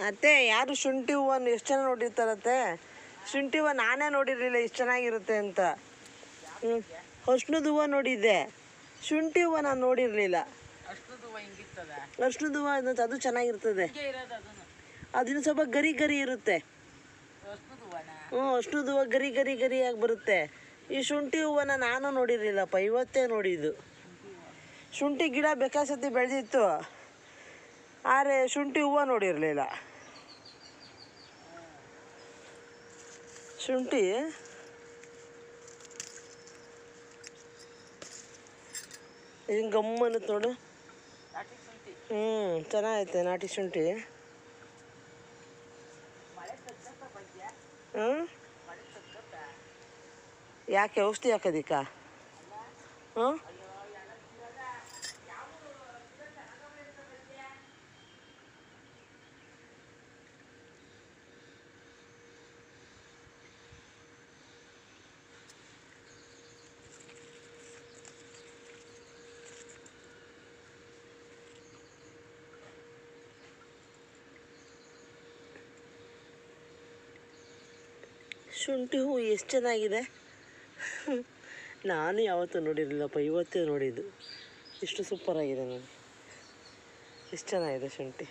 ಅತ್ತೆ ಯಾರು ಶುಂಠಿ ಹೂವನ್ನು ಎಷ್ಟು ಜನ ನೋಡಿರ್ತಾರತ್ತೆ? ಶುಂಠಿ ಹೂವು ನಾನೇ ನೋಡಿರಲಿಲ್ಲ ಇಷ್ಟು ಚೆನ್ನಾಗಿರುತ್ತೆ ಅಂತ. ಅರ್ಶಿಣದ ಹೂವು ನೋಡಿದ್ದೆ, ಶುಂಠಿ ಹೂವು ನಾನು ನೋಡಿರಲಿಲ್ಲ. ಅರ್ಶಿಣದ ಹೂವು ಅದು ಚೆನ್ನಾಗಿರ್ತದೆ. ಅದಿನ್ನು ಸ್ವಲ್ಪ ಗರಿ ಗರಿ ಇರುತ್ತೆ. ಅರ್ಶಿಣದ ಹೂವು ಗರಿ ಗರಿ ಗರಿಯಾಗಿ ಬರುತ್ತೆ. ಈ ಶುಂಠಿ ಹೂವನ್ನು ನಾನು ನೋಡಿರಲಿಲ್ಲಪ್ಪ, ಇವತ್ತೇ ನೋಡಿದ್ದು. ಶುಂಠಿ ಗಿಡ ಬೇಕಾಸತಿ ಬೆಳೆದಿತ್ತು, ಆದರೆ ಶುಂಠಿ ಹೂವು ನೋಡಿರಲಿಲ್ಲ. ಶುಂಠಿ ಹಿಂಗೆ ಗಮ್ಮನ್ನತ್ ನೋಡು. ಚೆನ್ನಾಗೈತೆ ನಾಟಿ ಶುಂಠಿ. ಯಾಕೆ ಔಷಧಿ ಹಾಕೋದಿಕ್ಕ? ಶುಂಠಿ ಹೂವು ಎಷ್ಟು ಚೆನ್ನಾಗಿದೆ. ನಾನು ಯಾವತ್ತೂ ನೋಡಿರಲಿಲ್ಲಪ್ಪ, ಇವತ್ತೇ ನೋಡಿದ್ದು. ಇಷ್ಟು ಸೂಪರಾಗಿದೆ ನೋಡಿ, ಎಷ್ಟು ಚೆನ್ನಾಗಿದೆ ಶುಂಠಿ.